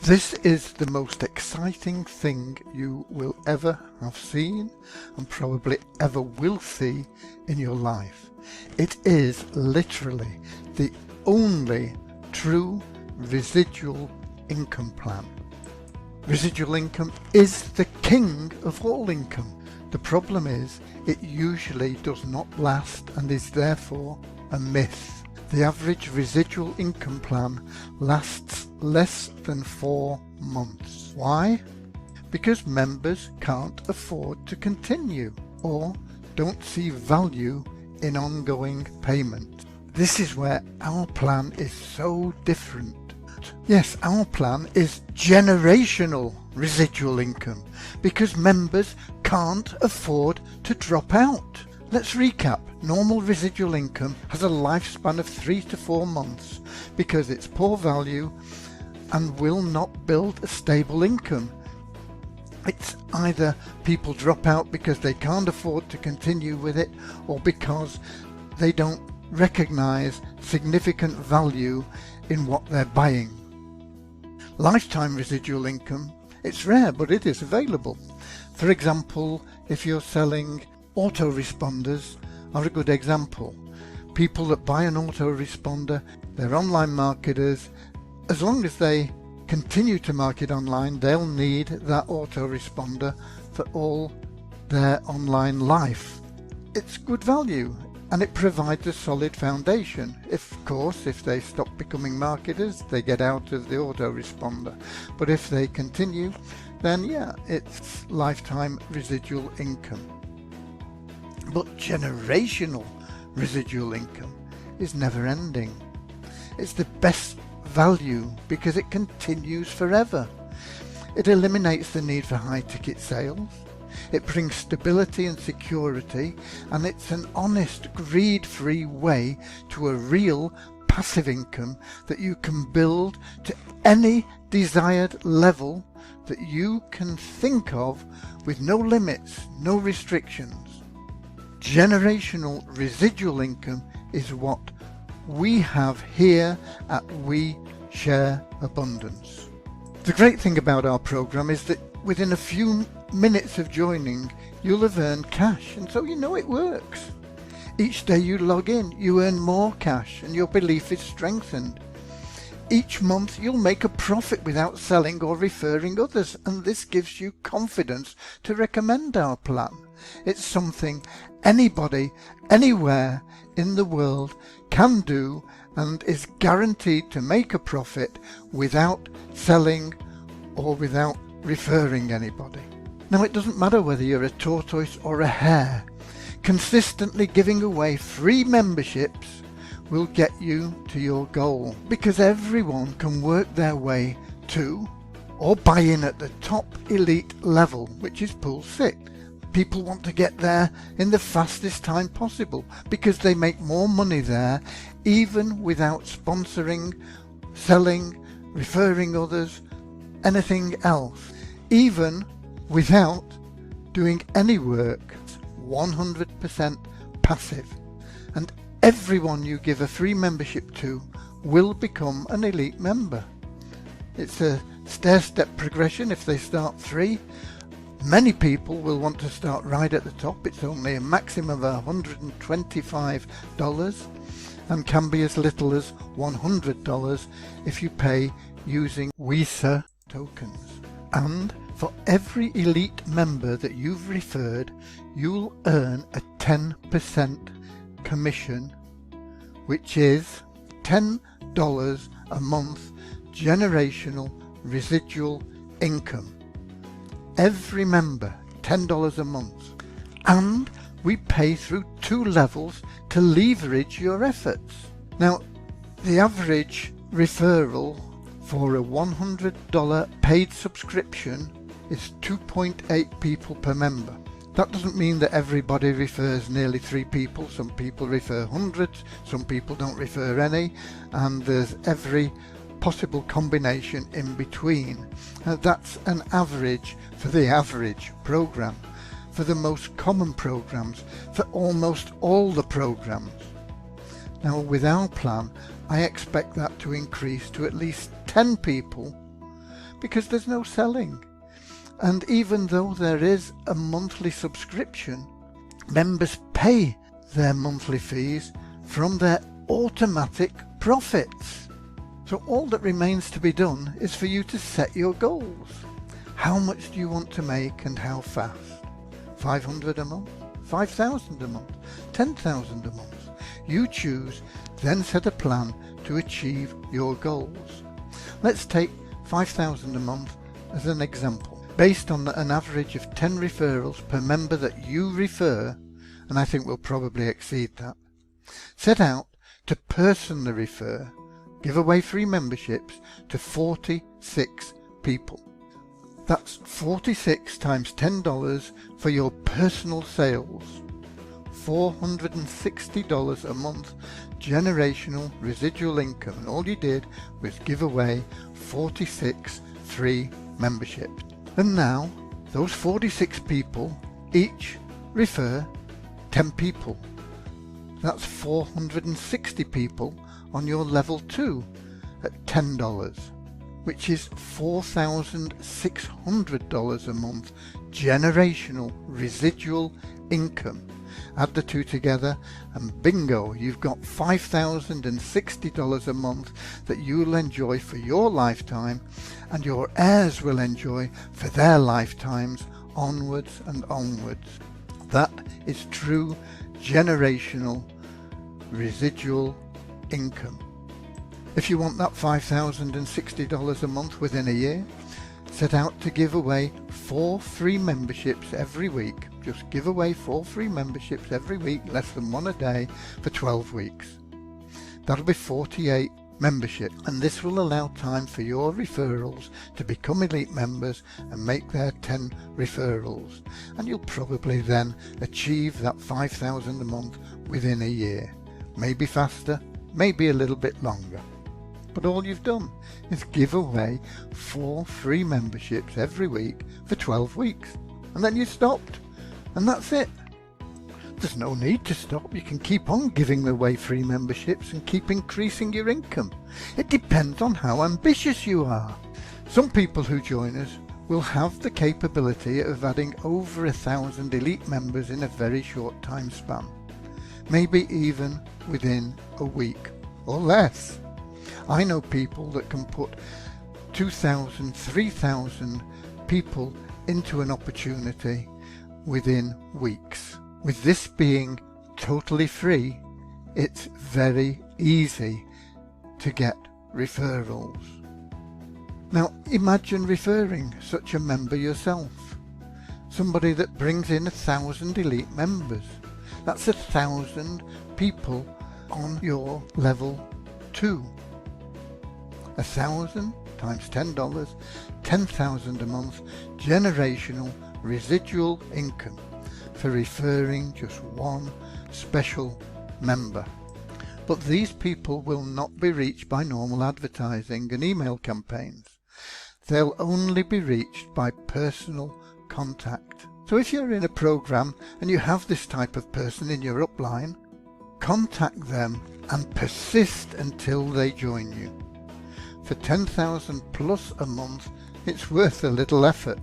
This is the most exciting thing you will ever have seen and probably ever will see in your life. It is literally the only true residual income plan. Residual income is the king of all income. The problem is it usually does not last and is therefore a myth. The average residual income plan lasts less than 4 months. Why? Because members can't afford to continue or don't see value in ongoing payment. This is where our plan is so different. Yes, our plan is generational residual income because members can't afford to drop out. Let's recap. Normal residual income has a lifespan of 3 to 4 months because it's poor value and will not build a stable income. It's either people drop out because they can't afford to continue with it or because they don't recognize significant value in what they're buying. Lifetime residual income, it's rare, but it is available. For example, if you're selling autoresponders are a good example. People that buy an autoresponder, they're online marketers. As long as they continue to market online, they'll need that autoresponder for all their online life. It's good value and it provides a solid foundation. Of course, if they stop becoming marketers, they get out of the autoresponder. But if they continue, then yeah, it's lifetime residual income. But generational residual income is never ending. It's the best value because it continues forever. It eliminates the need for high ticket sales. It brings stability and security, and it's an honest, greed-free way to a real passive income that you can build to any desired level that you can think of with no limits, no restrictions. Generational residual income is what we have here at We Share Abundance. The great thing about our program is that within a few minutes of joining, you'll have earned cash, and so you know it works. Each day you log in, you earn more cash and your belief is strengthened. Each month you'll make a profit without selling or referring others, and this gives you confidence to recommend our plan. It's something anybody, anywhere in the world can do and is guaranteed to make a profit without selling or without referring anybody. Now, it doesn't matter whether you're a tortoise or a hare. Consistently giving away free memberships will get you to your goal because everyone can work their way to or buy in at the top elite level, which is pool 6. People want to get there in the fastest time possible because they make more money there even without sponsoring, selling, referring others, anything else, even without doing any work. 100% passive, and everyone you give a free membership to will become an elite member. It's a stair-step progression. If they start free, many people will want to start right at the top. It's only a maximum of $125 and can be as little as $100 if you pay using Visa tokens. And for every elite member that you've referred, you'll earn a 10% commission, which is $10 a month generational residual income. Every member, $10 a month. And we pay through 2 levels to leverage your efforts. Now, the average referral for a $100 paid subscription is 2.8 people per member. That doesn't mean that everybody refers nearly 3 people. Some people refer hundreds, some people don't refer any, and there's every possible combination in between. That's an average for the average program. For the most common programs, for almost all the programs. Now, with our plan, I expect that to increase to at least 10 people because there's no selling. And even though there is a monthly subscription, members pay their monthly fees from their automatic profits. So all that remains to be done is for you to set your goals. How much do you want to make and how fast? 500 a month? 5,000 a month? 10,000 a month? You choose, then set a plan to achieve your goals. Let's take 5,000 a month as an example. Based on an average of 10 referrals per member that you refer, and I think we'll probably exceed that, set out to personally refer, give away free memberships to 46 people. That's 46 times $10 for your personal sales. $460 a month generational residual income, and all you did was give away 46 free memberships. And now those 46 people each refer 10 people. That's 460 people on your level 2 at $10, which is $4,600 a month generational residual income. Add the two together and bingo, you've got $5,060 a month that you'll enjoy for your lifetime, and your heirs will enjoy for their lifetimes onwards and onwards. That is true generational residual income. If you want that $5,060 a month within a year, set out to give away 4 free memberships every week. Just give away 4 free memberships every week, less than 1 a day, for 12 weeks. That'll be 48 memberships, and this will allow time for your referrals to become elite members and make their 10 referrals, and you'll probably then achieve that 5,000 a month within a year. Maybe faster, maybe a little bit longer. But all you've done is give away 4 free memberships every week for 12 weeks, and then you stopped, and that's it. There's no need to stop. You can keep on giving away free memberships and keep increasing your income. It depends on how ambitious you are. Some people who join us will have the capability of adding over 1,000 elite members in a very short time span, maybe even within a week or less. I know people that can put 2,000, 3,000 people into an opportunity within weeks. With this being totally free, it's very easy to get referrals. Now imagine referring such a member yourself. Somebody that brings in 1,000 elite members. That's 1,000 people on your level 2. 1,000 times $10, 10,000 a month generational residual income for referring just one special member. But these people will not be reached by normal advertising and email campaigns. They'll only be reached by personal contact. So if you're in a program and you have this type of person in your upline, contact them and persist until they join you. For 10,000 plus a month, it's worth a little effort.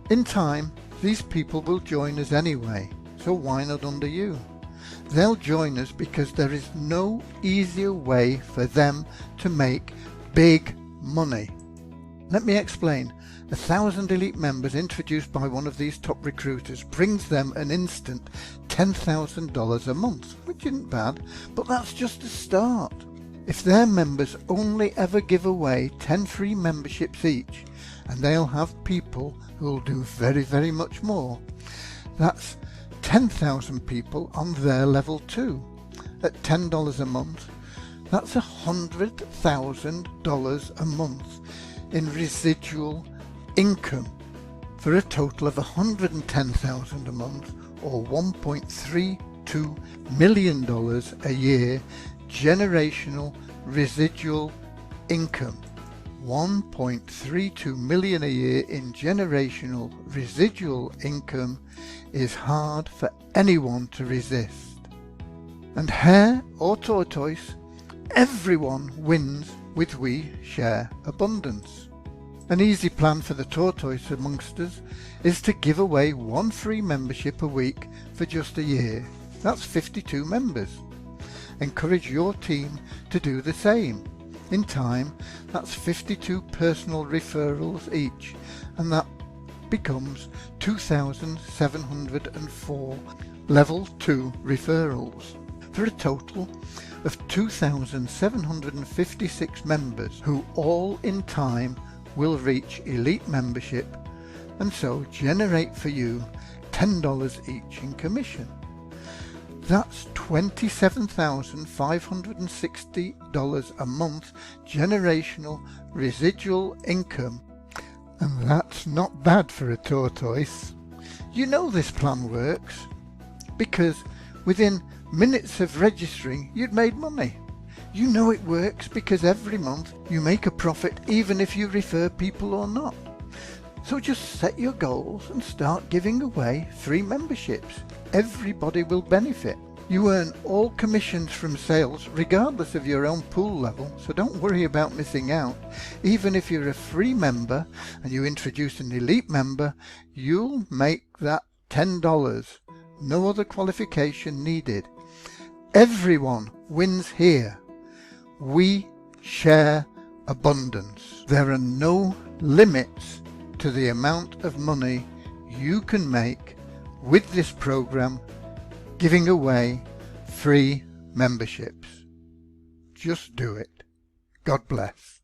In time, these people will join us anyway, so why not under you? They'll join us because there is no easier way for them to make big money. Let me explain. 1,000 elite members introduced by one of these top recruiters brings them an instant $10,000 a month, which isn't bad, but that's just a start. If their members only ever give away 10 free memberships each, and they'll have people who will do very, very much more, that's 10,000 people on their level 2 at $10 a month. That's $100,000 a month in residual income, for a total of $110,000 a month, or $1.32 million a year generational residual income. 1.32 million a year in generational residual income is hard for anyone to resist. And hare or tortoise, everyone wins with We Share Abundance. An easy plan for the tortoise amongst us is to give away one free membership a week for just a year. That's 52 members. Encourage your team to do the same. In time, that's 52 personal referrals each, and that becomes 2,704 level 2 referrals, for a total of 2,756 members who all in time will reach elite membership and so generate for you $10 each in commission. That's $27,560 a month generational residual income, and that's not bad for a tortoise. You know this plan works because within minutes of registering you'd made money. You know it works because every month you make a profit even if you refer people or not. So just set your goals and start giving away free memberships. Everybody will benefit. You earn all commissions from sales regardless of your own pool level, so don't worry about missing out. Even if you're a free member and you introduce an elite member, you'll make that $10. No other qualification needed. Everyone wins here. We share abundance. There are no limits to the amount of money you can make with this program giving away free memberships. Just do it. God bless.